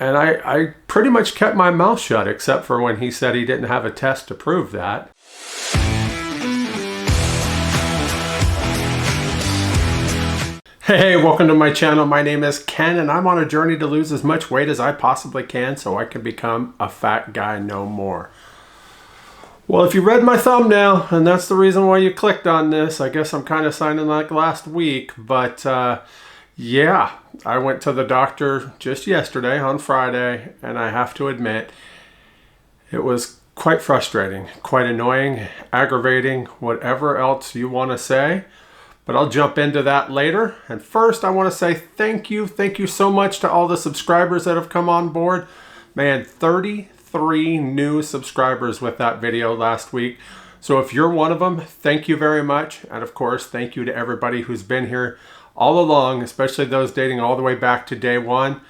And I pretty much kept my mouth shut, except for when he said he didn't have a test to prove that. Hey, welcome to my channel. My name is Ken, and I'm on a journey to lose as much weight as I possibly can so I can become a fat guy no more. Well, if you read my thumbnail, and that's the reason why you clicked on this, I guess I'm kind of signing like last week, but yeah, I went to the doctor just yesterday on Friday, and I have to admit, it was quite frustrating, quite annoying, aggravating, whatever else you want to say. But I'll jump into that later. And first, I want to say thank you. Thank you so much to all the subscribers that have come on board. Man, 33 new subscribers with that video last week. So if you're one of them, thank you very much. And of course, thank you to everybody who's been here all along, especially those dating all the way back to day one.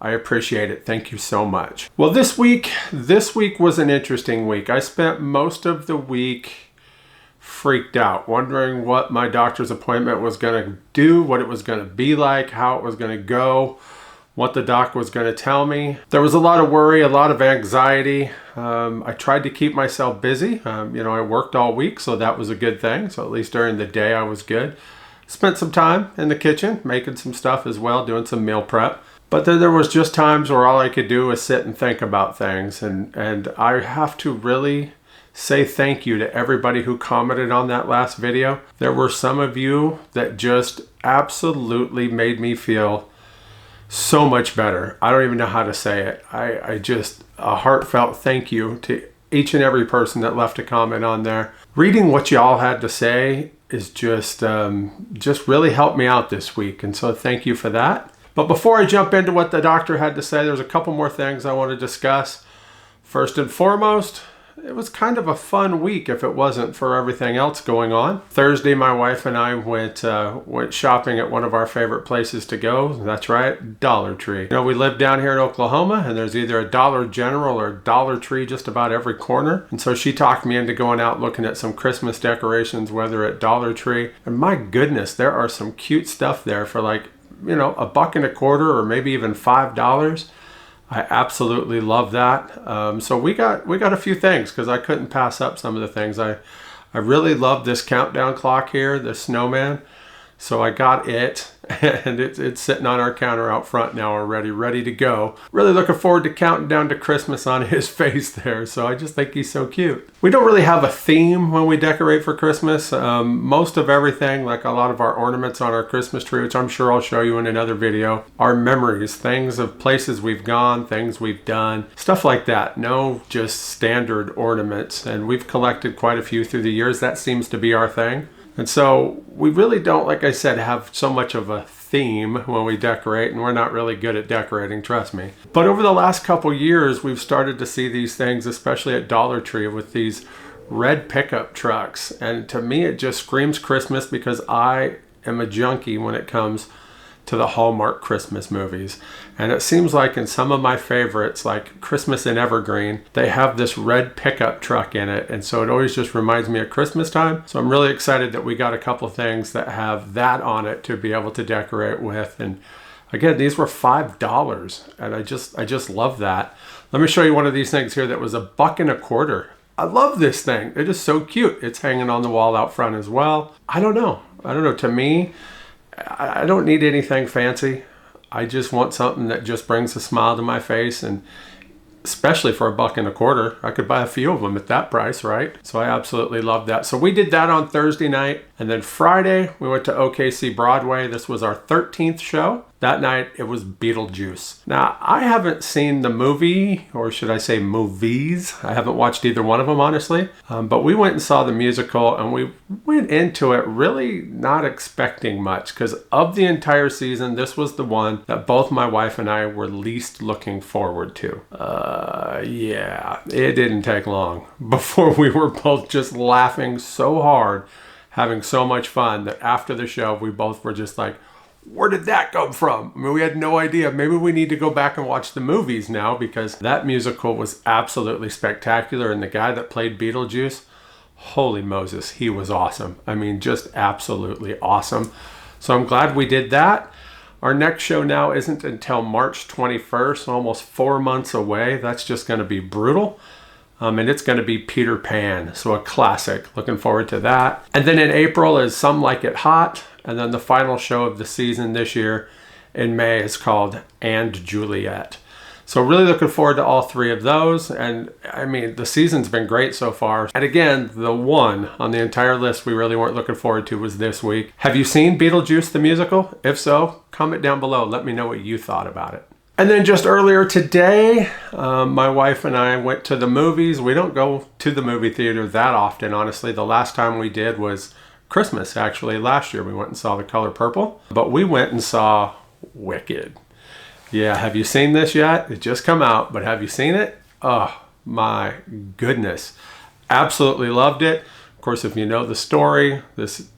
I appreciate it. Thank you so much. Well, this week was an interesting week. I spent most of the week freaked out, wondering what my doctor's appointment was going to do, what it was going to be like, how it was going to go, what the doc was going to tell me. There was a lot of worry, a lot of anxiety. I tried to keep myself busy. I worked all week, so that was a good thing. So at least during the day, I was good. Spent some time in the kitchen, making some stuff as well, doing some meal prep. But then there was just times where all I could do was sit and think about things. And I have to really say thank you to everybody who commented on that last video. There were some of you that just absolutely made me feel so much better. I don't even know how to say it. I just, a heartfelt thank you to each and every person that left a comment on there. Reading what y'all had to say is just really helped me out this week. And so thank you for that. But before I jump into what the doctor had to say, there's a couple more things I want to discuss. First and foremost, it was kind of a fun week if it wasn't for everything else going on. Thursday, my wife and I went shopping at one of our favorite places to go. That's right, Dollar Tree. We live down here in Oklahoma, and there's either a Dollar General or Dollar Tree just about every corner. And so she talked me into going out looking at some Christmas decorations, whether at Dollar Tree. And my goodness, there are some cute stuff there for like, $1.25 or maybe even $5. I absolutely love that. So we got a few things because I couldn't pass up some of the things. I really love this countdown clock here, the snowman. So I got it, and it's sitting on our counter out front now already, ready to go. Really looking forward to counting down to Christmas on his face there. So I just think he's so cute. We don't really have a theme when we decorate for Christmas. Most of everything, like a lot of our ornaments on our Christmas tree, which I'm sure I'll show you in another video, are memories, things of places we've gone, things we've done, stuff like that. No just standard ornaments. And we've collected quite a few through the years. That seems to be our thing. And so we really don't, like I said, have so much of a theme when we decorate, and we're not really good at decorating, trust me. But over the last couple years, we've started to see these things, especially at Dollar Tree, with these red pickup trucks. And to me, it just screams Christmas because I am a junkie when it comes to the Hallmark Christmas movies. And it seems like in some of my favorites, like Christmas in Evergreen, they have this red pickup truck in it. And so it always just reminds me of Christmas time. So I'm really excited that we got a couple of things that have that on it to be able to decorate with. And again, these were $5. And I just love that. Let me show you one of these things here that was $1.25. I love this thing. It is so cute. It's hanging on the wall out front as well. I don't know. To me, I don't need anything fancy. I just want something that just brings a smile to my face, and especially for $1.25, I could buy a few of them at that price, right? So I absolutely love that. So we did that on Thursday night, and then Friday we went to OKC Broadway. This was our 13th show. That night it was Beetlejuice. Now, I haven't seen the movie, or should I say movies. I haven't watched either one of them, honestly. But we went and saw the musical, and we went into it really not expecting much, because of the entire season, this was the one that both my wife and I were least looking forward to. Yeah, it didn't take long before we were both just laughing so hard, having so much fun, that after the show, we both were just like, where did that come from? I mean, we had no idea. Maybe we need to go back and watch the movies now, because that musical was absolutely spectacular. And the guy that played Beetlejuice, holy Moses, he was awesome. I mean, just absolutely awesome. So I'm glad we did that. Our next show now isn't until March 21st, almost 4 months away. That's just going to be brutal. And it's going to be Peter Pan, so a classic. Looking forward to that. And then in April is Some Like It Hot. And then the final show of the season this year in May is called And Juliet. So really looking forward to all three of those. And I mean, the season's been great so far. And again, the one on the entire list we really weren't looking forward to was this week. Have you seen Beetlejuice the musical? If so, comment down below. Let me know what you thought about it. And then just earlier today, my wife and I went to the movies. We don't go to the movie theater that often, honestly. The last time we did was Christmas, actually. Last year we went and saw The Color Purple. But we went and saw Wicked. Yeah, have you seen this yet? It just come out, but have you seen it? Oh, my goodness. Absolutely loved it. Of course, if you know the story, this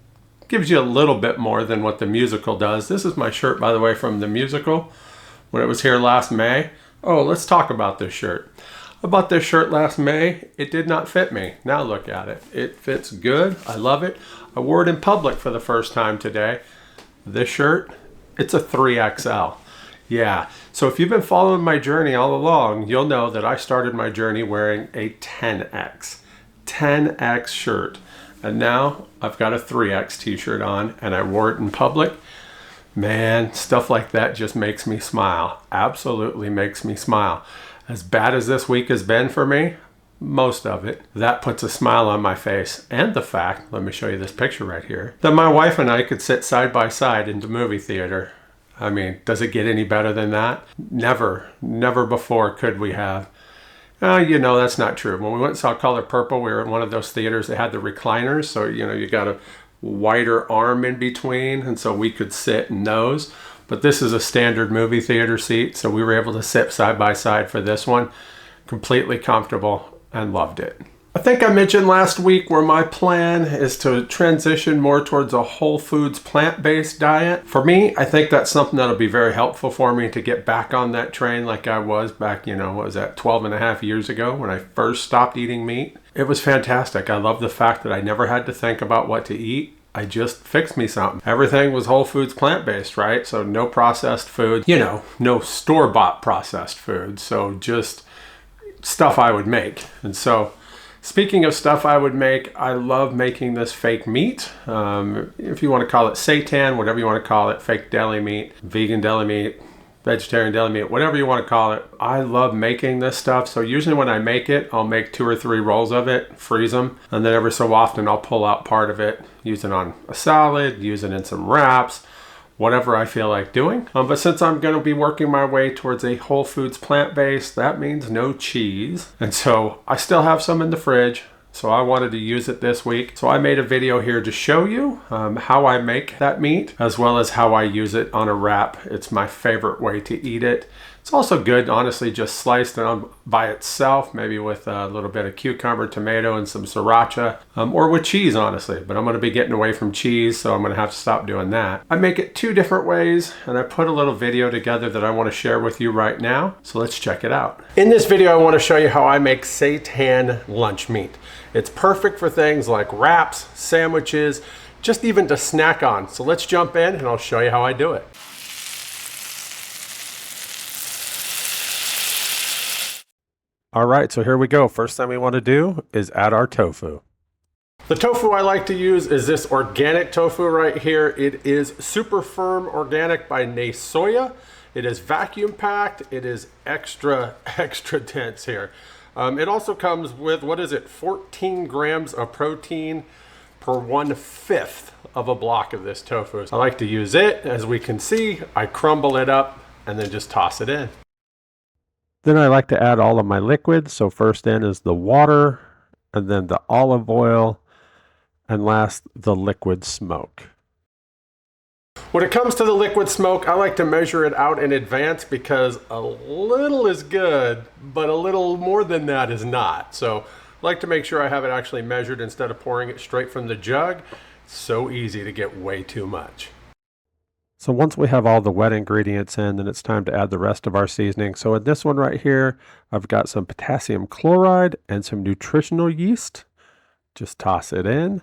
gives you a little bit more than what the musical does. This is my shirt, by the way, from the musical when it was here last May. Oh, let's talk about this shirt. I bought this shirt last May. It did not fit me. Now look at it. It fits good. I love it. I wore it in public for the first time today. This shirt, it's a 3XL. Yeah, so if you've been following my journey all along, you'll know that I started my journey wearing a 10X shirt. And now I've got a 3X t-shirt on and I wore it in public. Man, stuff like that just makes me smile. Absolutely makes me smile. As bad as this week has been for me, most of it, that puts a smile on my face. And the fact, let me show you this picture right here, that my wife and I could sit side by side in the movie theater. I mean, does it get any better than that? Never before could we have. You know, that's not true. When we went and saw Color Purple, we were in one of those theaters that had the recliners. So, you know, you got a wider arm in between. And so we could sit in those. But this is a standard movie theater seat. So we were able to sit side by side for this one. Completely comfortable and loved it. I think I mentioned last week where my plan is to transition more towards a whole foods plant-based diet. For me, I think that's something that'll be very helpful for me to get back on that train like I was back, you know, what was that, 12 and a half years ago when I first stopped eating meat. It was fantastic. I love the fact that I never had to think about what to eat. I just fixed me something. Everything was whole foods plant-based, right? So no processed food, you know, no store-bought processed food. So just stuff I would make. And so speaking of stuff I would make, I love making this fake meat. If you want to call it seitan, whatever you want to call it, fake deli meat, vegan deli meat, vegetarian deli meat, whatever you want to call it. I love making this stuff. So usually when I make it, I'll make 2 or 3 rolls of it, freeze them, and then every so often I'll pull out part of it, use it on a salad, use it in some wraps, whatever I feel like doing. But since I'm going to be working my way towards a whole foods plant-based, that means no cheese. And so I still have some in the fridge. So I wanted to use it this week. So I made a video here to show you how I make that meat, as well as how I use it on a wrap. It's my favorite way to eat it. It's also good, honestly, just sliced on by itself, maybe with a little bit of cucumber, tomato, and some sriracha, or with cheese, honestly. But I'm going to be getting away from cheese, so I'm going to have to stop doing that. I make it 2 different ways, and I put a little video together that I want to share with you right now. So let's check it out. In this video, I want to show you how I make seitan lunch meat. It's perfect for things like wraps, sandwiches, just even to snack on. So let's jump in, and I'll show you how I do it. All right, so here we go. First thing we want to do is add our tofu. The tofu I like to use is this organic tofu right here. It is super firm organic by Soya. It is vacuum packed. It is extra dense here. It also comes with, 14 grams of protein per 1/5 of a block of this tofu. So I like to use it. As we can see, I crumble it up and then just toss it in. Then I like to add all of my liquids. So first in is the water, and then the olive oil, and last, the liquid smoke. When it comes to the liquid smoke, I like to measure it out in advance because a little is good, but a little more than that is not. So I like to make sure I have it actually measured instead of pouring it straight from the jug. It's so easy to get way too much. So once we have all the wet ingredients in, then it's time to add the rest of our seasoning. So in this one right here, I've got some potassium chloride and some nutritional yeast. Just toss it in.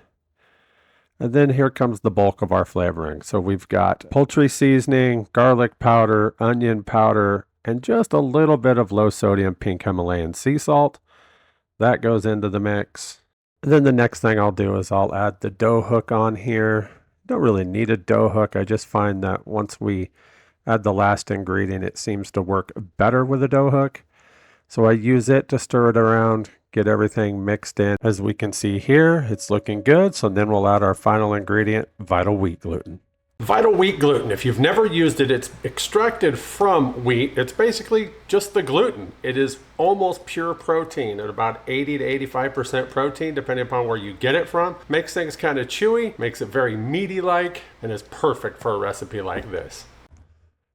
And then here comes the bulk of our flavoring. So we've got poultry seasoning, garlic powder, onion powder, and just a little bit of low sodium pink Himalayan sea salt. That goes into the mix. And then the next thing I'll do is I'll add the dough hook on here. Don't really need a dough hook. I just find that once we add the last ingredient, it seems to work better with a dough hook. So I use it to stir it around, get everything mixed in. As we can see here, it's looking good. So then we'll add our final ingredient, vital wheat gluten. Vital wheat gluten, if you've never used it, it's extracted from wheat. It's basically just the gluten. It is almost pure protein at about 80 to 85% protein, depending upon where you get it from. Makes things kind of chewy, makes it very meaty-like, and is perfect for a recipe like this.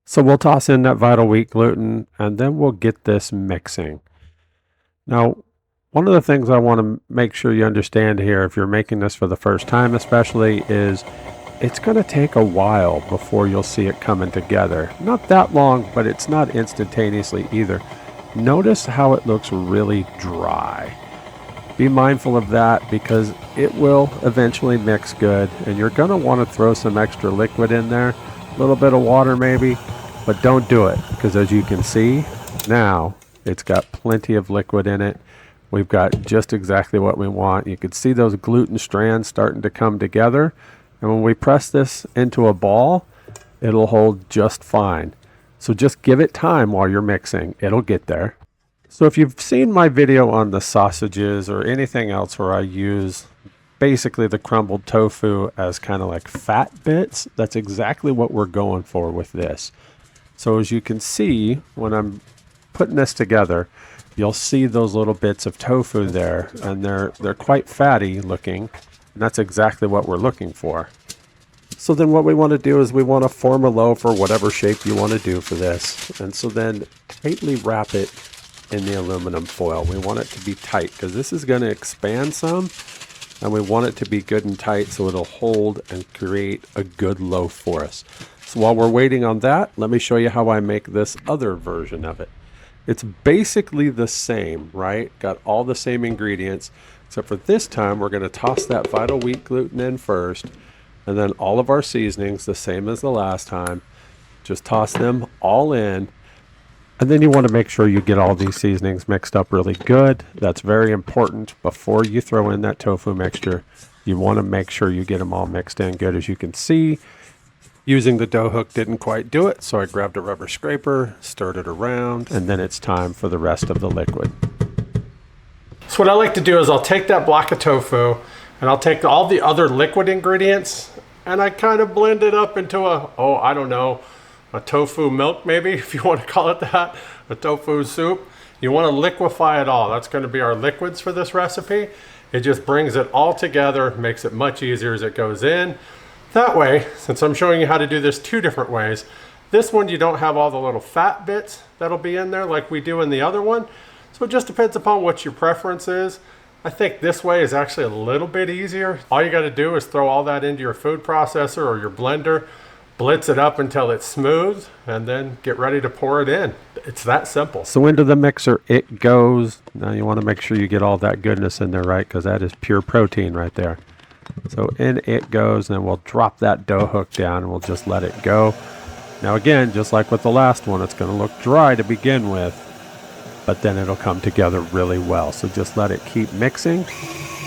So we'll toss in that vital wheat gluten, and then we'll get this mixing. Now, one of the things I want to make sure you understand here, if you're making this for the first time especially, is it's going to take a while before you'll see it coming together. Not that long, but it's not instantaneously either. Notice how it looks really dry. Be mindful of that because it will eventually mix good, and you're going to want to throw some extra liquid in there, a little bit of water maybe, but don't do it because as you can see now, it's got plenty of liquid in it. We've got just exactly what we want. You can see those gluten strands starting to come together. And when we press this into a ball, it'll hold just fine. So just give it time while you're mixing. It'll get there. So if you've seen my video on the sausages or anything else where I use basically the crumbled tofu as kind of like fat bits, that's exactly what we're going for with this. So as you can see, when I'm putting this together, you'll see those little bits of tofu there, and they're quite fatty looking, and that's exactly what we're looking for. So then what we want to do is we want to form a loaf or whatever shape you want to do for this, and so then tightly wrap it in the aluminum foil. We want it to be tight because this is going to expand some, and we want it to be good and tight so it'll hold and create a good loaf for us. So while we're waiting on that, let me show you how I make this other version of it. It's basically the same, right? Got all the same ingredients, except for this time we're going to toss that vital wheat gluten in first, and then all of our seasonings, the same as the last time. Just toss them all in, and then you want to make sure you get all these seasonings mixed up really good. That's very important. Before you throw in that tofu mixture, you want to make sure you get them all mixed in good. As you can see, using the dough hook didn't quite do it, so I grabbed a rubber scraper, stirred it around, and then it's time for the rest of the liquid. So what I like to do is I'll take that block of tofu, and I'll take all the other liquid ingredients, and I kind of blend it up into a tofu milk maybe, if you want to call it that, a tofu soup. You want to liquefy it all. That's going to be our liquids for this recipe. It just brings it all together, makes it much easier as it goes in. That way, since I'm showing you how to do this two different ways, this one you don't have all the little fat bits that'll be in there like we do in the other one. So it just depends upon what your preference is. I think this way is actually a little bit easier. All you got to do is throw all that into your food processor or your blender, blitz it up until it's smooth, and then get ready to pour it in. It's that simple. So into the mixer it goes. Now you want to make sure you get all that goodness in there, right? Because that is pure protein right there. So in it goes, and we'll drop that dough hook down and we'll just let it go. Now again, just like with the last one, it's going to look dry to begin with, but then it'll come together really well. So just let it keep mixing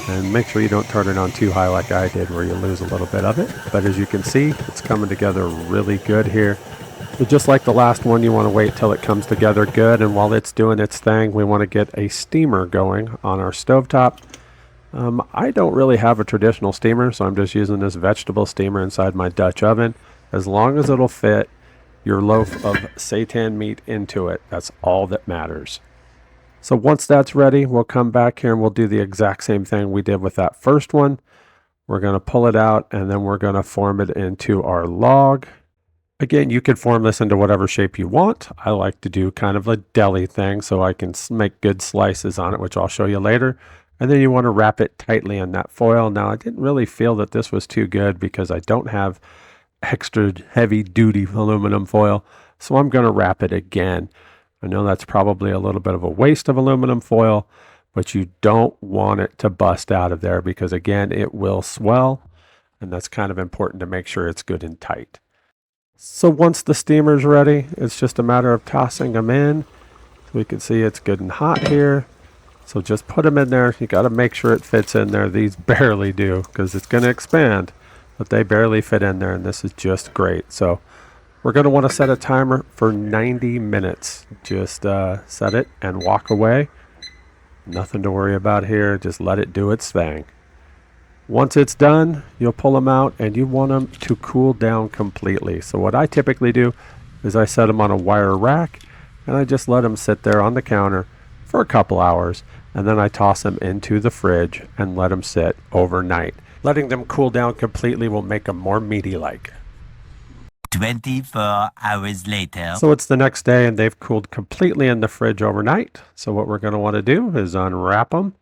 and make sure you don't turn it on too high like I did where you lose a little bit of it. But as you can see, it's coming together really good here. So just like the last one, you want to wait till it comes together good, and while it's doing its thing, we want to get a steamer going on our stovetop. I don't really have a traditional steamer, so I'm just using this vegetable steamer inside my Dutch oven. As long as it'll fit your loaf of seitan meat into it, that's all that matters. So once that's ready, we'll come back here and we'll do the exact same thing we did with that first one. We're going to pull it out, and then we're going to form it into our log. Again, you can form this into whatever shape you want. I like to do kind of a deli thing so I can make good slices on it, which I'll show you later. And then you want to wrap it tightly in that foil. Now, I didn't really feel that this was too good because I don't have extra heavy duty aluminum foil. So I'm going to wrap it again. I know that's probably a little bit of a waste of aluminum foil, but you don't want it to bust out of there because again, it will swell. and that's kind of important to make sure it's good and tight. So once the steamer's ready, it's just a matter of tossing them in. We can see it's good and hot here. So just put them in there. You got to make sure it fits in there. These barely do because it's going to expand, but they barely fit in there, and this is just great. So we're going to want to set a timer for 90 minutes. Just set it and walk away. Nothing to worry about here. Just let it do its thing. Once it's done, you'll pull them out, and you want them to cool down completely. So what I typically do is I set them on a wire rack, and I just let them sit there on the counter for a couple hours, and then I toss them into the fridge and let them sit overnight. Letting them cool down completely will make them more meaty-like. 24 hours later. So it's the next day, and they've cooled completely in the fridge overnight. So what we're going to want to do is unwrap them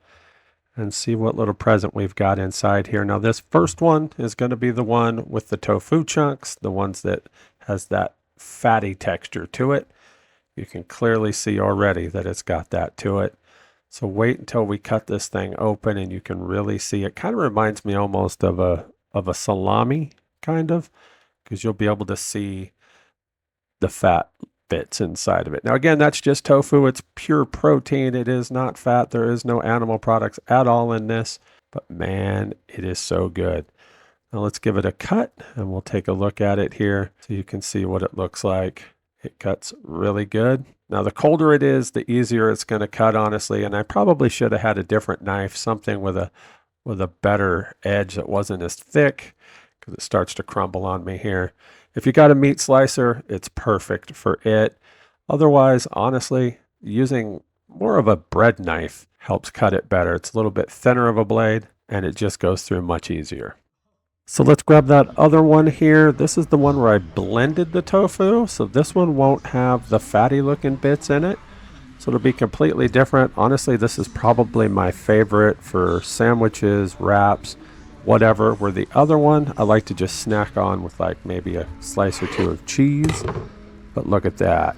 and see what little present we've got inside here. Now this first one is going to be the one with the tofu chunks, the ones that has that fatty texture to it. You can clearly see already that it's got that to it. So wait until we cut this thing open and you can really see. It kind of reminds me almost of a salami, kind of, because you'll be able to see the fat bits inside of it. Now again, that's just tofu. It's pure protein. It is not fat. There is no animal products at all in this, but man, it is so good. Now let's give it a cut and we'll take a look at it here so you can see what it looks like. It cuts really good. Now the colder it is, the easier it's going to cut, honestly, and I probably should have had a different knife, something with a better edge that wasn't as thick, because it starts to crumble on me here. If you got a meat slicer, it's perfect for it. Otherwise, honestly, using more of a bread knife helps cut it better. It's a little bit thinner of a blade, and it just goes through much easier. So let's grab that other one here. This is the one where I blended the tofu. So this one won't have the fatty looking bits in it. So it'll be completely different. Honestly, this is probably my favorite for sandwiches, wraps, whatever. Where the other one, I like to just snack on with like maybe a slice or two of cheese. But look at that.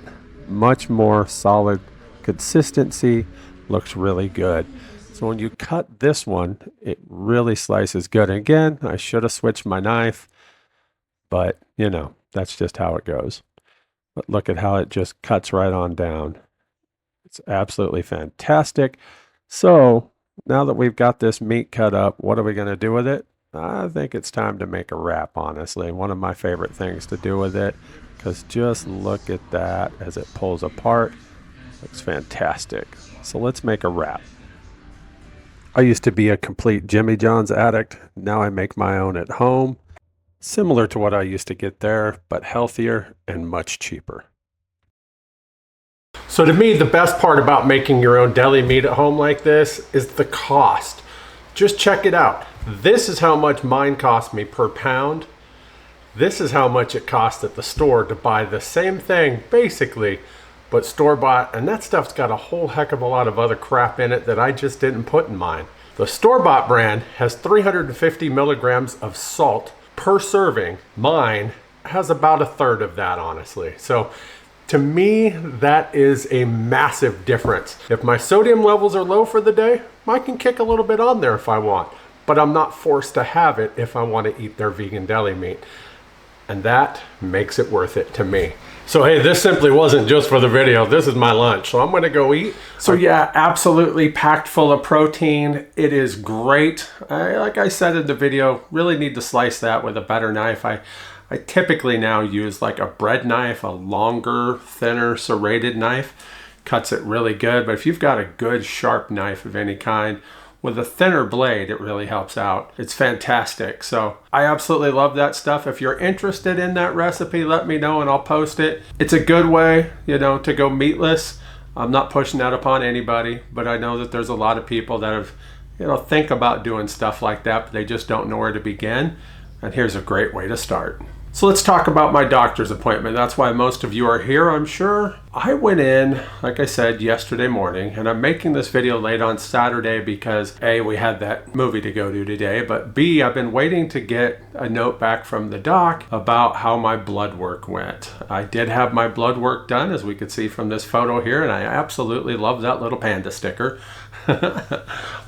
Much more solid consistency. Looks really good. So when you cut this one, it really slices good. And again, I should have switched my knife, but you know, that's just how it goes. But look at how it just cuts right on down. It's absolutely fantastic. So now that we've got this meat cut up, what are we going to do with it? I think it's time to make a wrap, honestly. One of my favorite things to do with it, because just look at that as it pulls apart. Looks fantastic. So let's make a wrap. I used to be a complete Jimmy John's addict. Now I make my own at home. Similar to what I used to get there, but healthier and much cheaper. So to me, the best part about making your own deli meat at home like this is the cost. Just check it out. This is how much mine cost me per pound. This is how much it costs at the store to buy the same thing, basically, but store-bought, and that stuff's got a whole heck of a lot of other crap in it that I just didn't put in mine. The store-bought brand has 350 milligrams of salt per serving. Mine has about a third of that, honestly. So to me, that is a massive difference. If my sodium levels are low for the day, I can kick a little bit on there if I want, but I'm not forced to have it if I want to eat their vegan deli meat. And that makes it worth it to me. So hey, this simply wasn't just for the video. This is my lunch, so I'm gonna go eat. So yeah, absolutely packed full of protein. It is great. Like I said in the video, really need to slice that with a better knife. I typically now use like a bread knife, a longer, thinner, serrated knife. Cuts it really good, but if you've got a good sharp knife of any kind, with a thinner blade, it really helps out. It's fantastic. So I absolutely love that stuff. If you're interested in that recipe, let me know and I'll post it. It's a good way, to go meatless. I'm not pushing that upon anybody, but I know that there's a lot of people that have, think about doing stuff like that, but they just don't know where to begin. And here's a great way to start. So let's talk about my doctor's appointment. That's why most of you are here, I'm sure. I went in, like I said, yesterday morning, and I'm making this video late on Saturday because A, we had that movie to go to today, but B, I've been waiting to get a note back from the doc about how my blood work went. I did have my blood work done, as we could see from this photo here, and I absolutely love that little panda sticker.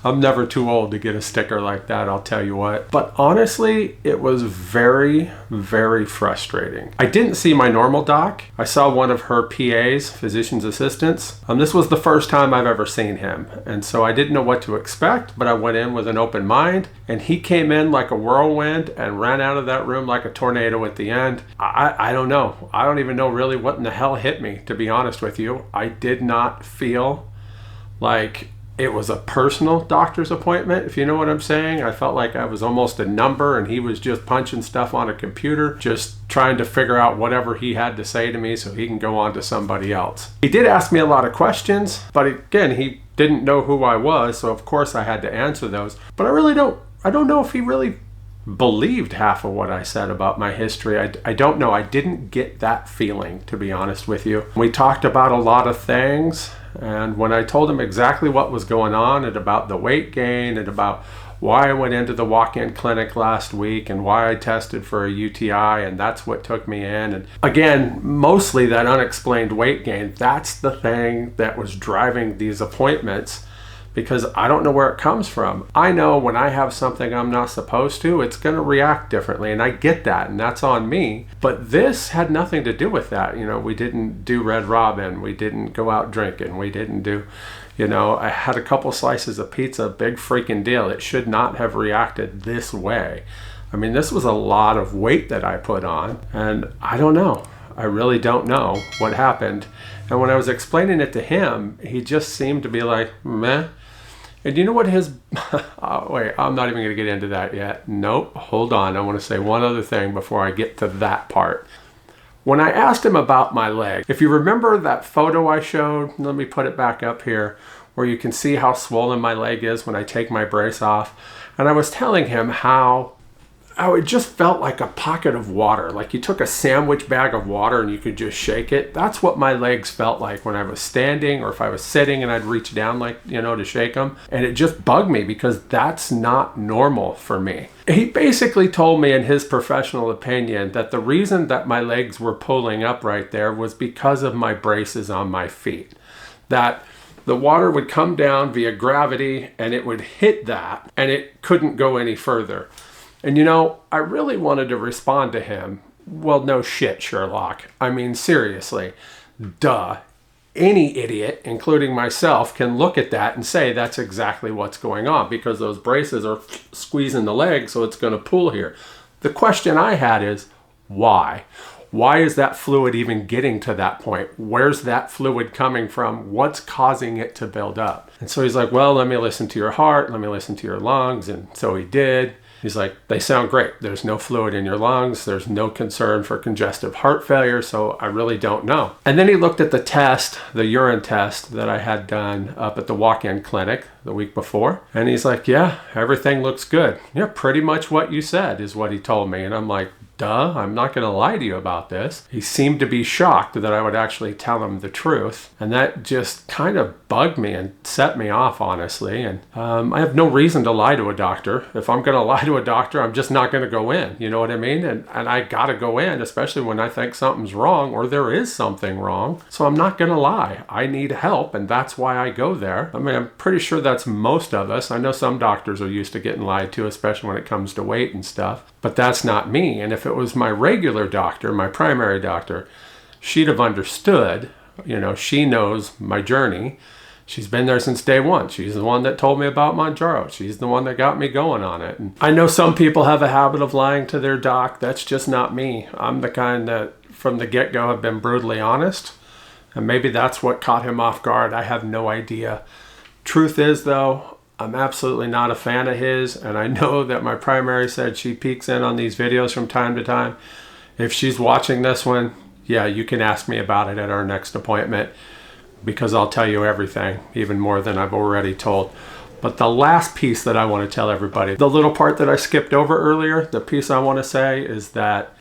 I'm never too old to get a sticker like that, I'll tell you what. But honestly, it was very, very frustrating. I didn't see my normal doc. I saw one of her PAs, physician's assistants. This was the first time I've ever seen him. And so I didn't know what to expect, but I went in with an open mind, and he came in like a whirlwind and ran out of that room like a tornado at the end. I don't know. I don't even know really what in the hell hit me, to be honest with you. I did not feel like it was a personal doctor's appointment, if you know what I'm saying. I felt like I was almost a number and he was just punching stuff on a computer, just trying to figure out whatever he had to say to me so he can go on to somebody else. He did ask me a lot of questions, but again, he didn't know who I was, so of course I had to answer those. But I don't know if he really believed half of what I said about my history. I don't know. I didn't get that feeling, to be honest with you. We talked about a lot of things, and when I told him exactly what was going on and about the weight gain and about why I went into the walk-in clinic last week and why I tested for a UTI, and that's what took me in, and again, mostly that unexplained weight gain, that's the thing that was driving these appointments, because I don't know where it comes from. I know when I have something I'm not supposed to, it's going to react differently, and I get that, and that's on me. But this had nothing to do with that. You know, we didn't do Red Robin, we didn't go out drinking, we didn't do, you know, I had a couple slices of pizza, big freaking deal. It should not have reacted this way. I mean, this was a lot of weight that I put on, and I don't know. I really don't know what happened. And when I was explaining it to him, he just seemed to be like, meh. And you know what his, oh, wait, I'm not even going to get into that yet. Nope, hold on. I want to say one other thing before I get to that part. When I asked him about my leg, if you remember that photo I showed, let me put it back up here, where you can see how swollen my leg is when I take my brace off. And I was telling him how it just felt like a pocket of water, like you took a sandwich bag of water and you could just shake it. That's what my legs felt like when I was standing, or if I was sitting and I'd reach down, like, you know, to shake them. And it just bugged me because that's not normal for me. He basically told me, in his professional opinion, that the reason that my legs were pulling up right there was because of my braces on my feet. That the water would come down via gravity and it would hit that and it couldn't go any further. And you know, I really wanted to respond to him, well, no shit, Sherlock. I mean, seriously, duh. Any idiot, including myself, can look at that and say that's exactly what's going on, because those braces are squeezing the leg, so it's going to pull here. The question I had is, why? Why is that fluid even getting to that point? Where's that fluid coming from? What's causing it to build up? And so he's like, well, let me listen to your heart, let me listen to your lungs. And so he did. He's like, they sound great. There's no fluid in your lungs. There's no concern for congestive heart failure. So I really don't know. And then he looked at the test, the urine test that I had done up at the walk-in clinic the week before. And he's like, yeah, everything looks good. Yeah, pretty much what you said is what he told me. And I'm like, duh, I'm not going to lie to you about this. He seemed to be shocked that I would actually tell him the truth. And that just kind of bugged me and set me off, honestly. And I have no reason to lie to a doctor. If I'm going to lie to a doctor, I'm just not going to go in. You know what I mean? And I got to go in, especially when I think something's wrong or there is something wrong. So I'm not going to lie. I need help, and that's why I go there. I mean, I'm pretty sure that's most of us. I know some doctors are used to getting lied to, especially when it comes to weight and stuff. But that's not me. And if it was my regular doctor, my primary doctor, she'd have understood. You know, she knows my journey. She's been there since day one. She's the one that told me about Mounjaro. She's the one that got me going on it. And I know some people have a habit of lying to their doc. That's just not me. I'm the kind that from the get-go have been brutally honest. And maybe that's what caught him off guard. I have no idea. Truth is, though, I'm absolutely not a fan of his. And I know that my primary said she peeks in on these videos from time to time. If she's watching this one, yeah, you can ask me about it at our next appointment, because I'll tell you everything, even more than I've already told. But the last piece that I want to tell everybody, the little part that I skipped over earlier, the piece I want to say is that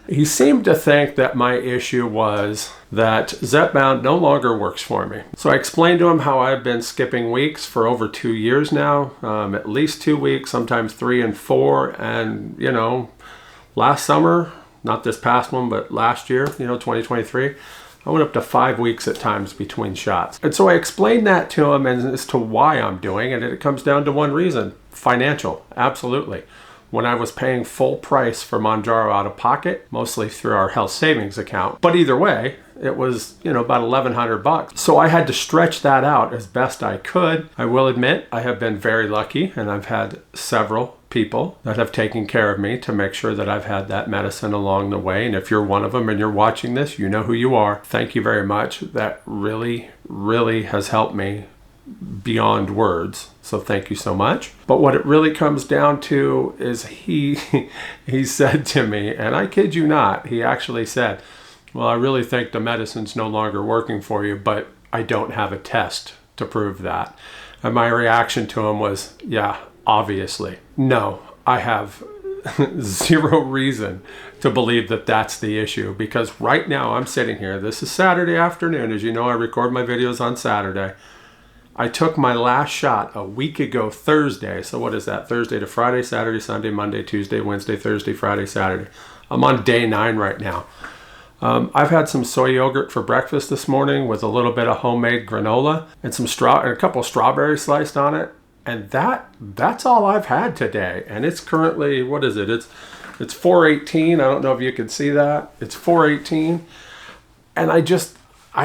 he seemed to think that my issue was that Zepbound no longer works for me. So I explained to him how I've been skipping weeks for over 2 years now, at least 2 weeks, sometimes 3 and 4. And, you know, last summer, not this past one, but last year, 2023, I went up to 5 weeks at times between shots. And so I explained that to him as to why I'm doing it. And it comes down to one reason: financial. Absolutely. When I was paying full price for Mounjaro out of pocket, mostly through our health savings account. But either way, it was, about $1,100. So I had to stretch that out as best I could. I will admit I have been very lucky, and I've had several people that have taken care of me to make sure that I've had that medicine along the way. And if you're one of them and you're watching this, you know who you are. Thank you very much. That really, really has helped me beyond words. So thank you so much. But what it really comes down to is he said to me, and I kid you not, he actually said, "Well, I really think the medicine's no longer working for you, but I don't have a test to prove that." And my reaction to him was, yeah, obviously. No, I have zero reason to believe that that's the issue, because right now I'm sitting here. This is Saturday afternoon. As you know, I record my videos on Saturday. I took my last shot a week ago Thursday. So what is that? Thursday to Friday, Saturday, Sunday, Monday, Tuesday, Wednesday, Thursday, Friday, Saturday. I'm on day 9 right now. I've had some soy yogurt for breakfast this morning with a little bit of homemade granola and a couple of strawberries sliced on it. And that's all I've had today. And it's currently, what is it? It's 4:18. I don't know if you can see that. It's 4:18. And I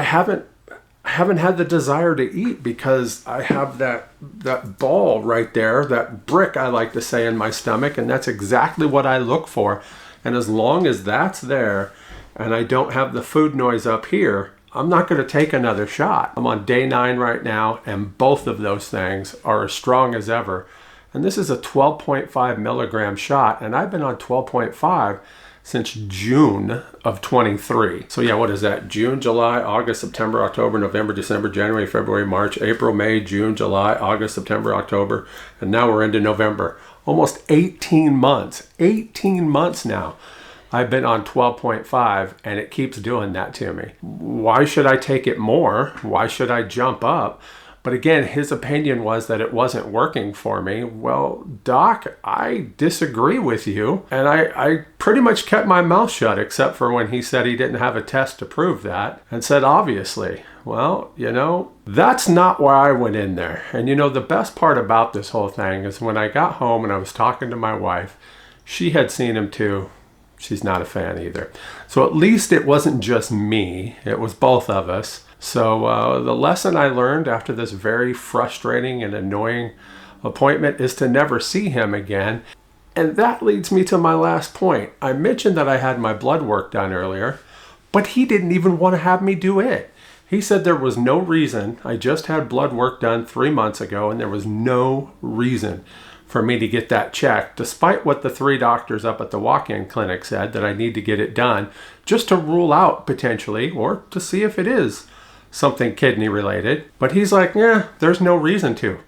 haven't had the desire to eat because I have that ball right there, that brick, I like to say, in my stomach, and that's exactly what I look for. And as long as that's there and I don't have the food noise up here, I'm not going to take another shot. I'm on day 9 right now, and both of those things are as strong as ever. And this is a 12.5 milligram shot, and I've been on 12.5 since June of 23. So yeah, what is that? June, July, August, September, October, November, December, January, February, March, April, May, June, July, August, September, October, and now we're into November. Almost 18 months. 18 months now. I've been on 12.5, and it keeps doing that to me. Why should I take it more? Why should I jump up? But again, his opinion was that it wasn't working for me. Well, doc, I disagree with you. And I pretty much kept my mouth shut, except for when he said he didn't have a test to prove that, and said, obviously. Well, that's not why I went in there. And the best part about this whole thing is when I got home and I was talking to my wife, she had seen him too. She's not a fan either. So at least it wasn't just me. It was both of us. So the lesson I learned after this very frustrating and annoying appointment is to never see him again. And that leads me to my last point. I mentioned that I had my blood work done earlier, but he didn't even want to have me do it. He said there was no reason. I just had blood work done 3 months ago, and there was no reason for me to get that checked, despite what the 3 doctors up at the walk-in clinic said, that I need to get it done just to rule out potentially, or to see if it is something kidney related. But he's like, yeah, there's no reason to.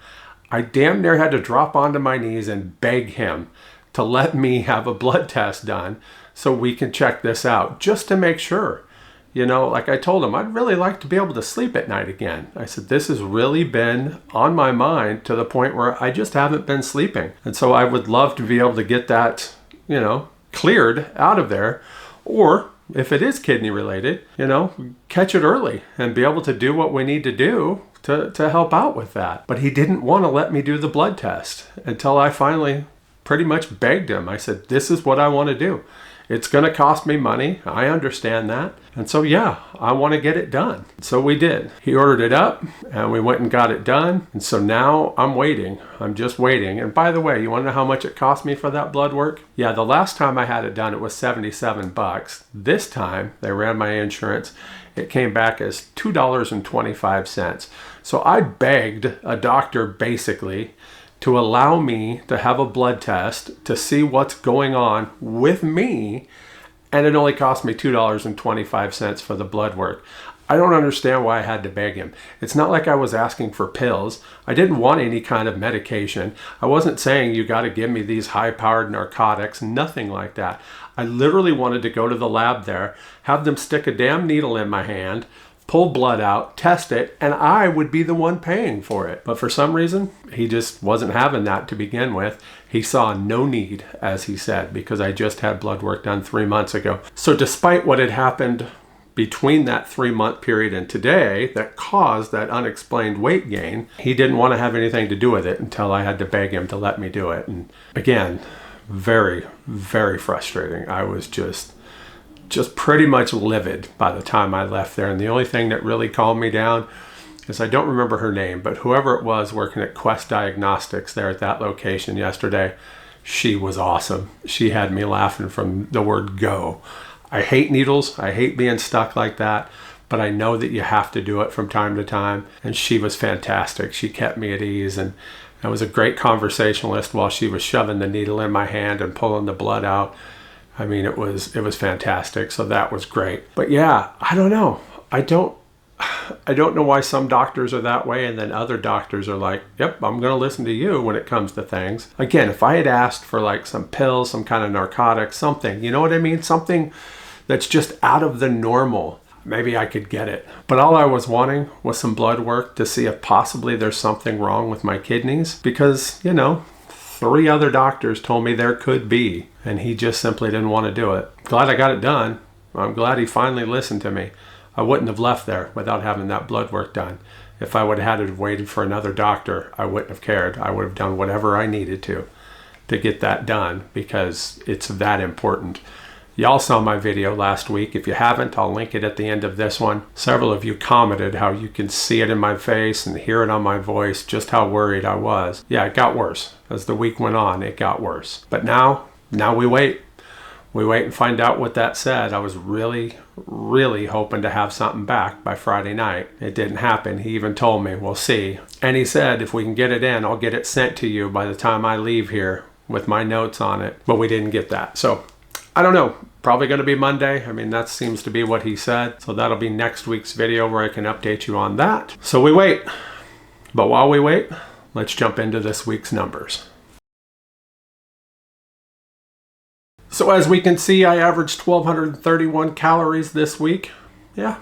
I damn near had to drop onto my knees and beg him to let me have a blood test done so we can check this out, just to make sure. Like I told him, I'd really like to be able to sleep at night again. I said, this has really been on my mind to the point where I just haven't been sleeping. And so I would love to be able to get that, cleared out of there. Or if it is kidney related, catch it early and be able to do what we need to do to help out with that. But he didn't want to let me do the blood test until I finally pretty much begged him. I said, this is what I want to do. It's going to cost me money. I understand that. And so, yeah, I want to get it done. So we did. He ordered it up and we went and got it done. And so now I'm waiting. I'm just waiting. And by the way, you want to know how much it cost me for that blood work? Yeah, the last time I had it done, it was $77. This time they ran my insurance. It came back as $2.25. So I begged a doctor basically to allow me to have a blood test to see what's going on with me, and it only cost me $2.25 for the blood work. I don't understand why I had to beg him. It's not like I was asking for pills. I didn't want any kind of medication. I wasn't saying you got to give me these high-powered narcotics, nothing like that. I literally wanted to go to the lab there, have them stick a damn needle in my hand, pull blood out, test it, and I would be the one paying for it. But for some reason, he just wasn't having that to begin with. He saw no need, as he said, because I just had blood work done 3 months ago. So despite what had happened between that 3-month period and today that caused that unexplained weight gain, he didn't want to have anything to do with it until I had to beg him to let me do it. And again, very, very frustrating. I was just pretty much livid by the time I left there. And the only thing that really calmed me down is, I don't remember her name, but whoever it was working at Quest Diagnostics there at that location yesterday, she was awesome. She had me laughing from the word go. I hate needles. I hate being stuck like that, but I know that you have to do it from time to time. And she was fantastic. She kept me at ease, and I was a great conversationalist while she was shoving the needle in my hand and pulling the blood out. I mean, it was fantastic. So that was great. But yeah, I don't know. I don't know why some doctors are that way, and then other doctors are like, yep, I'm going to listen to you when it comes to things. Again, if I had asked for like some pills, some kind of narcotic, something, you know what I mean? Something that's just out of the normal, maybe I could get it. But all I was wanting was some blood work to see if possibly there's something wrong with my kidneys, because, 3 other doctors told me there could be, and he just simply didn't want to do it. Glad I got it done. I'm glad he finally listened to me. I wouldn't have left there without having that blood work done. If I would have had to wait for another doctor, I wouldn't have cared. I would have done whatever I needed to get that done, because it's that important. Y'all saw my video last week. If you haven't, I'll link it at the end of this one. Several of you commented how you can see it in my face and hear it on my voice, just how worried I was. Yeah, it got worse. As the week went on, it got worse. But now we wait. We wait and find out what that said. I was really, really hoping to have something back by Friday night. It didn't happen. He even told me, we'll see. And he said, if we can get it in, I'll get it sent to you by the time I leave here with my notes on it. But we didn't get that. So I don't know. Probably going to be Monday. I mean, that seems to be what he said. So that'll be next week's video where I can update you on that. So we wait. But while we wait, let's jump into this week's numbers. So as we can see, I averaged 1,231 calories this week. Yeah,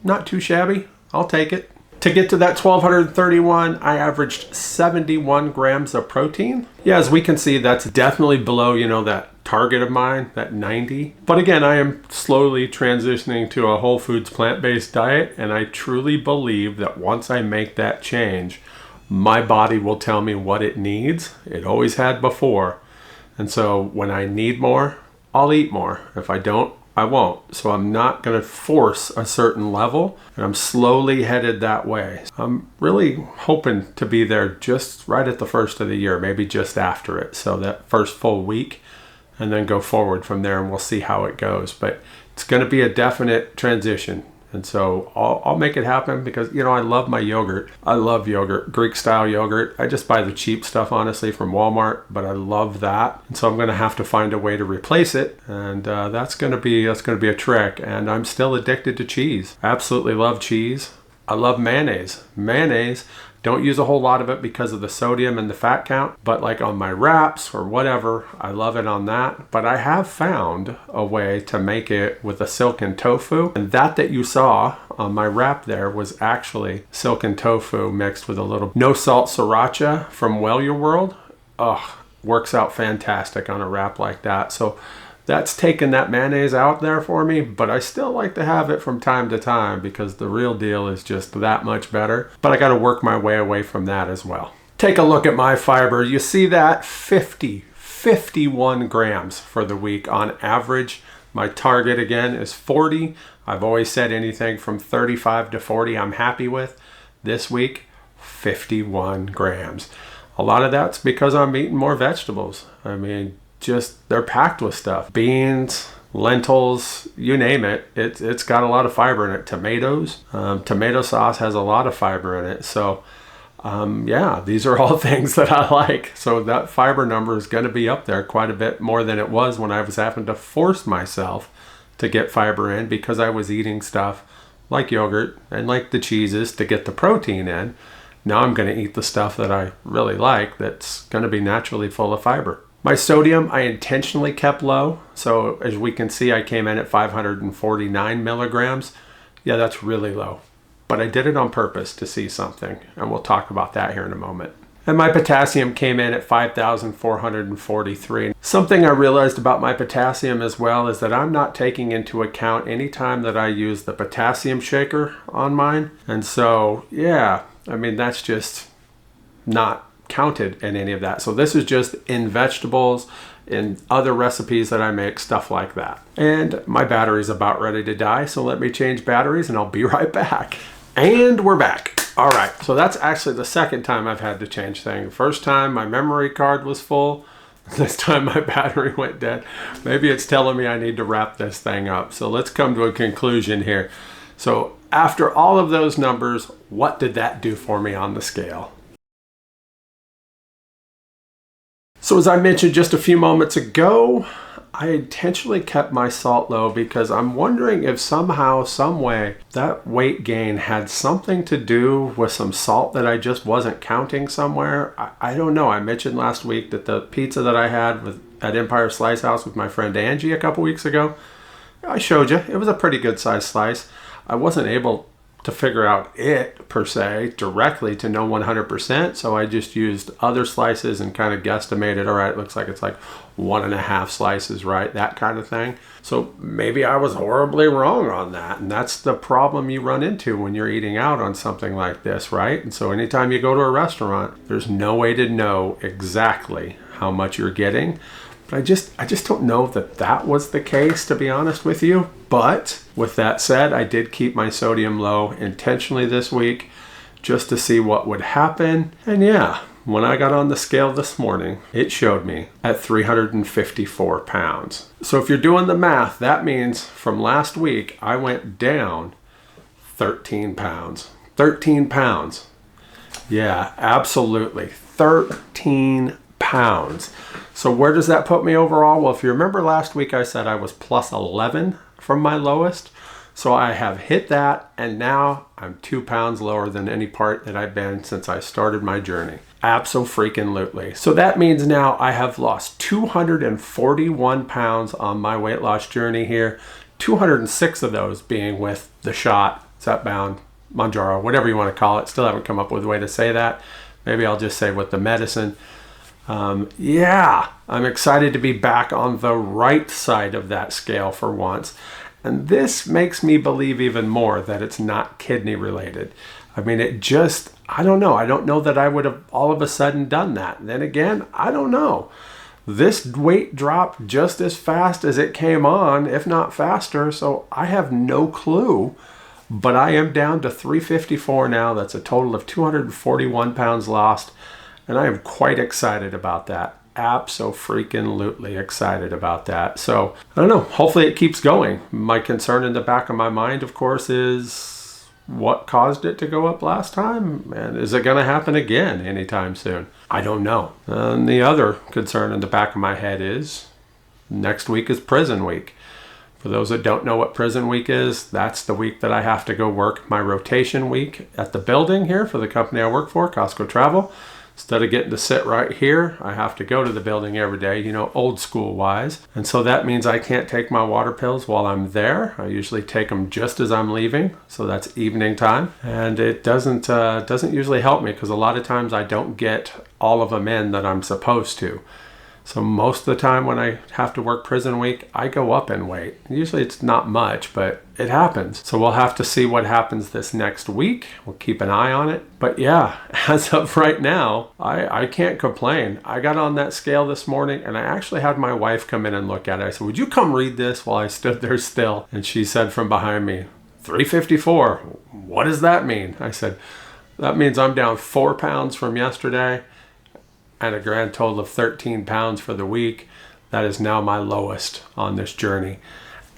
not too shabby. I'll take it. To get to that 1,231, I averaged 71 grams of protein. Yeah, as we can see, that's definitely below, that target of mine, that 90. But again, I am slowly transitioning to a whole foods plant-based diet, and I truly believe that once I make that change, my body will tell me what it needs. It always had before. And so when I need more, I'll eat more. If I don't, I won't. So I'm not going to force a certain level, and I'm slowly headed that way. I'm really hoping to be there just right at the first of the year, maybe just after it. So that first full week, and then go forward from there, and we'll see how it goes. But it's going to be a definite transition. And so I'll make it happen, because, I love my yogurt. I love yogurt, Greek style yogurt. I just buy the cheap stuff, honestly, from Walmart, but I love that. And so I'm going to have to find a way to replace it. And that's going to be a trick. And I'm still addicted to cheese. I absolutely love cheese. I love mayonnaise. Don't use a whole lot of it because of the sodium and the fat count, but like on my wraps or whatever, I love it on that. But I have found a way to make it with a silken tofu, and that you saw on my wrap there was actually silken tofu mixed with a little no salt sriracha from Well Your World. Works out fantastic on a wrap like that. So that's taken that mayonnaise out there for me, but I still like to have it from time to time, because the real deal is just that much better. But I got to work my way away from that as well. Take a look at my fiber. You see that 51 grams for the week on average. My target again is 40. I've always said anything from 35 to 40 I'm happy with. This week, 51 grams. A lot of that's because I'm eating more vegetables. I mean, they're packed with stuff. Beans, lentils, you name it. It's got a lot of fiber in it. Tomatoes, tomato sauce has a lot of fiber in it. So yeah, these are all things that I like. So that fiber number is going to be up there quite a bit more than it was when I was having to force myself to get fiber in, because I was eating stuff like yogurt and like the cheeses to get the protein in. Now I'm going to eat the stuff that I really like that's going to be naturally full of fiber. My sodium I intentionally kept low. So as we can see, I came in at 549 milligrams. Yeah, that's really low. But I did it on purpose to see something. And we'll talk about that here in a moment. And my potassium came in at 5,443. Something I realized about my potassium as well is that I'm not taking into account any time that I use the potassium shaker on mine. And so, yeah, I mean, that's just not counted in any of that. So this is just in vegetables, in other recipes that I make, stuff like that. And my battery's about ready to die, so let me change batteries and I'll be right back. And we're back. All right, so that's actually the second time I've had to change things. First time my memory card was full. This time my battery went dead. Maybe it's telling me I need to wrap this thing up. So let's come to a conclusion here. So after all of those numbers, what did that do for me on the scale? So as I mentioned just a few moments ago, I intentionally kept my salt low because I'm wondering if somehow, some way, that weight gain had something to do with some salt that I just wasn't counting somewhere. I don't know. I mentioned last week that the pizza that I had at Empire Slice House with my friend Angie a couple weeks ago, I showed you. It was a pretty good sized slice. I wasn't able to figure out it per se directly to know 100%, so I just used other slices and kind of guesstimated, all right, it looks like it's like 1.5 slices, right? That kind of thing. So maybe I was horribly wrong on that, and that's the problem you run into when you're eating out on something like this, right? And so anytime you go to a restaurant, there's no way to know exactly how much you're getting. But I just don't know that that was the case, to be honest with you. But with that said, I did keep my sodium low intentionally this week just to see what would happen. And yeah, when I got on the scale this morning, it showed me at 354 pounds. So if you're doing the math, that means from last week, I went down 13 pounds. 13 pounds. Yeah, absolutely. 13 pounds. So where does that put me overall? Well, if you remember last week, I said I was plus 11 from my lowest. So I have hit that, and now I'm 2 pounds lower than any part that I've been since I started my journey. Abso-freaking-lutely. So that means now I have lost 241 pounds on my weight loss journey here. 206 of those being with the shot, Zepbound, Mounjaro, whatever you want to call it. Still haven't come up with a way to say that. Maybe I'll just say with the medicine. Yeah, I'm excited to be back on the right side of that scale for once. And this makes me believe even more that it's not kidney related. I mean, I don't know. I don't know that I would have all of a sudden done that. Then again, I don't know. This weight dropped just as fast as it came on, if not faster. So I have no clue. But I am down to 354 now. That's a total of 241 pounds lost. And I am quite excited about that. Abso-freaking-lutely excited about that. So, I don't know. Hopefully it keeps going. My concern in the back of my mind, of course, is what caused it to go up last time? And is it going to happen again anytime soon? I don't know. And the other concern in the back of my head is next week is prison week. For those that don't know what prison week is, that's the week that I have to go work my rotation week at the building here for the company I work for, Costco Travel. Instead of getting to sit right here, I have to go to the building every day, you know, old school wise. And so that means I can't take my water pills while I'm there. I usually take them just as I'm leaving. So that's evening time. And it doesn't usually help me because a lot of times I don't get all of them in that I'm supposed to. So most of the time when I have to work prison week, I go up in weight. Usually it's not much, but it happens. So we'll have to see what happens this next week. We'll keep an eye on it. But yeah, as of right now, I can't complain. I got on that scale this morning and I actually had my wife come in and look at it. I said, would you come read this while I stood there still? And she said from behind me, 354. What does that mean? I said, that means I'm down 4 pounds from yesterday and a grand total of 13 pounds for the week. That is now my lowest on this journey.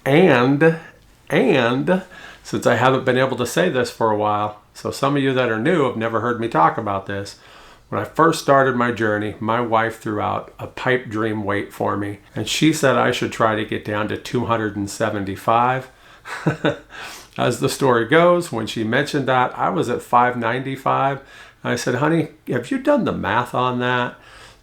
And since I haven't been able to say this for a while, so some of you that are new have never heard me talk about this. When I first started my journey, my wife threw out a pipe dream weight for me, and she said I should try to get down to 275. as the story goes, when she mentioned that, I was at 595. I said, honey, have you done the math on that?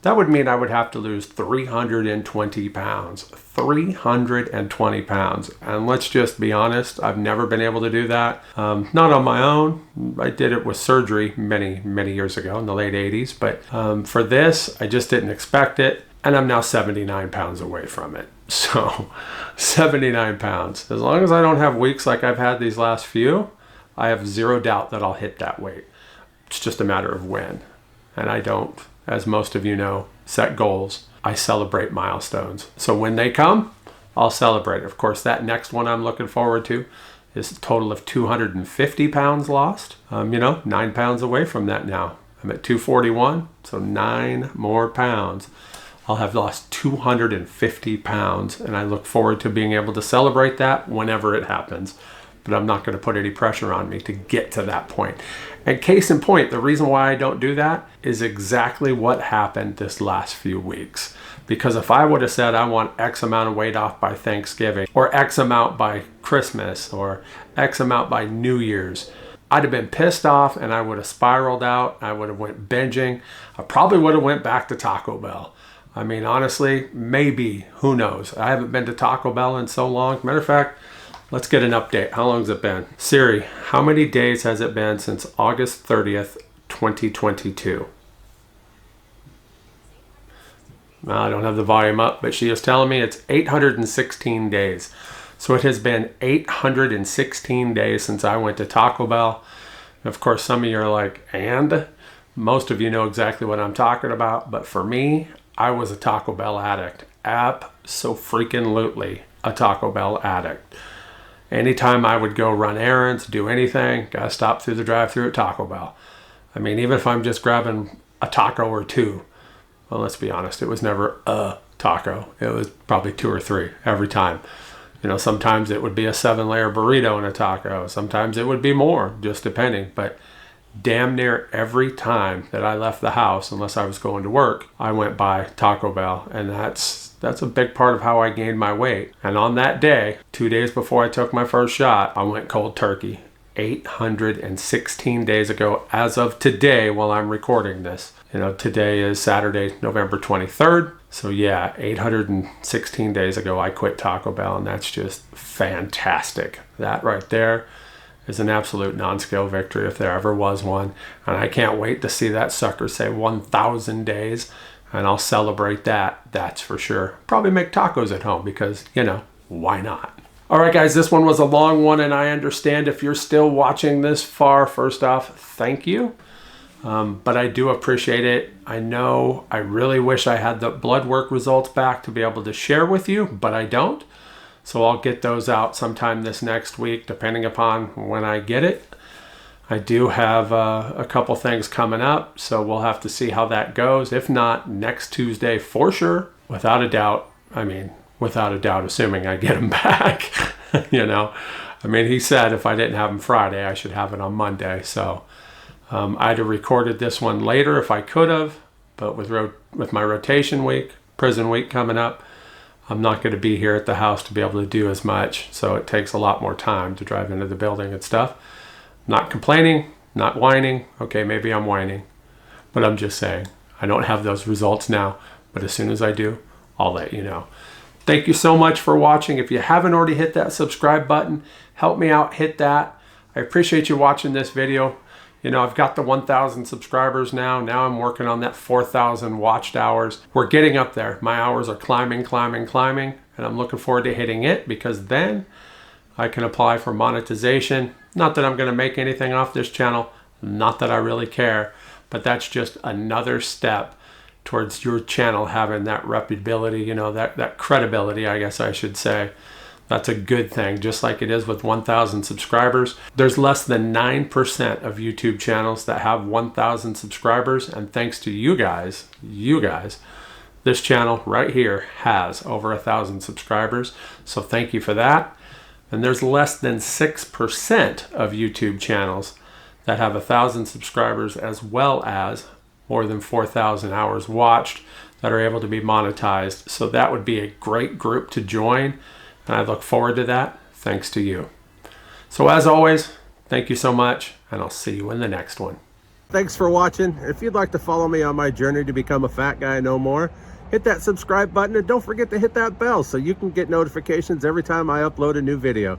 That would mean I would have to lose 320 pounds. 320 pounds. And let's just be honest, I've never been able to do that. Not on my own. I did it with surgery many, many years ago in the late 80s. But for this, I just didn't expect it. And I'm now 79 pounds away from it. So 79 pounds. As long as I don't have weeks like I've had these last few, I have zero doubt that I'll hit that weight. It's just a matter of when. And I don't, as most of you know, set goals. I celebrate milestones. So when they come, I'll celebrate. Of course, that next one I'm looking forward to is a total of 250 pounds lost. 9 pounds away from that now. I'm at 241, so 9 more pounds. I'll have lost 250 pounds, and I look forward to being able to celebrate that whenever it happens. But I'm not going to put any pressure on me to get to that point. And case in point, the reason why I don't do that is exactly what happened this last few weeks. Because if I would have said I want X amount of weight off by Thanksgiving, or X amount by Christmas, or X amount by New Year's, I'd have been pissed off and I would have spiraled out. I would have went binging. I probably would have went back to Taco Bell. I mean, honestly, maybe, who knows? I haven't been to Taco Bell in so long. Matter of fact, let's get an update. How long has it been? Siri, how many days has it been since August 30th, 2022? Well, I don't have the volume up, but she is telling me it's 816 days. So it has been 816 days since I went to Taco Bell. Of course, some of you are like, and? Most of you know exactly what I'm talking about. But for me, I was a Taco Bell addict. So-freaking-lutely a Taco Bell addict. Anytime I would go run errands, do anything, gotta stop through the drive-thru at Taco Bell. I mean, even if I'm just grabbing a taco or two, well, let's be honest, it was never a taco. It was probably 2 or 3 every time. Sometimes it would be a 7-layer burrito and a taco. Sometimes it would be more, just depending. But damn near every time that I left the house, unless I was going to work, I went by Taco Bell. And that's a big part of how I gained my weight. And on that day, 2 days before I took my first shot, I went cold turkey. 816 days ago, as of today, while I'm recording this. Today is Saturday, November 23rd. So yeah, 816 days ago, I quit Taco Bell, and that's just fantastic. That right there is an absolute non-scale victory if there ever was one. And I can't wait to see that sucker say 1,000 days, and I'll celebrate that, that's for sure. Probably make tacos at home because, why not? All right, guys, this one was a long one, and I understand if you're still watching this far. First off, thank you. But I do appreciate it. I know I really wish I had the blood work results back to be able to share with you, but I don't. So I'll get those out sometime this next week, depending upon when I get it. I do have a couple things coming up, so we'll have to see how that goes. If not, next Tuesday for sure, without a doubt. Without a doubt, assuming I get them back. He said if I didn't have them Friday, I should have it on Monday. So I'd have recorded this one later if I could have, but with my rotation week, prison week coming up, I'm not going to be here at the house to be able to do as much. So it takes a lot more time to drive into the building and stuff. Not complaining, not whining. Okay, maybe I'm whining, but I'm just saying I don't have those results now. But as soon as I do, I'll let you know. Thank you so much for watching. If you haven't already hit that subscribe button, help me out, hit that. I appreciate you watching this video. I've got the 1,000 subscribers now. Now I'm working on that 4,000 watched hours. We're getting up there. My hours are climbing, and I'm looking forward to hitting it because then I can apply for monetization. Not that I'm going to make anything off this channel. Not that I really care, but that's just another step towards your channel having that reputability, that credibility, I guess I should say. That's a good thing, just like it is with 1,000 subscribers. There's less than 9% of YouTube channels that have 1,000 subscribers, and thanks to you guys, this channel right here has over 1,000 subscribers, so thank you for that. And there's less than 6% of YouTube channels that have 1,000 subscribers as well as more than 4,000 hours watched that are able to be monetized. So that would be a great group to join, and I look forward to that. Thanks to you. So as always, thank you so much, and I'll see you in the next one. Thanks for watching. If you'd like to follow me on my journey to become a fat guy no more, hit that subscribe button and don't forget to hit that bell so you can get notifications every time I upload a new video.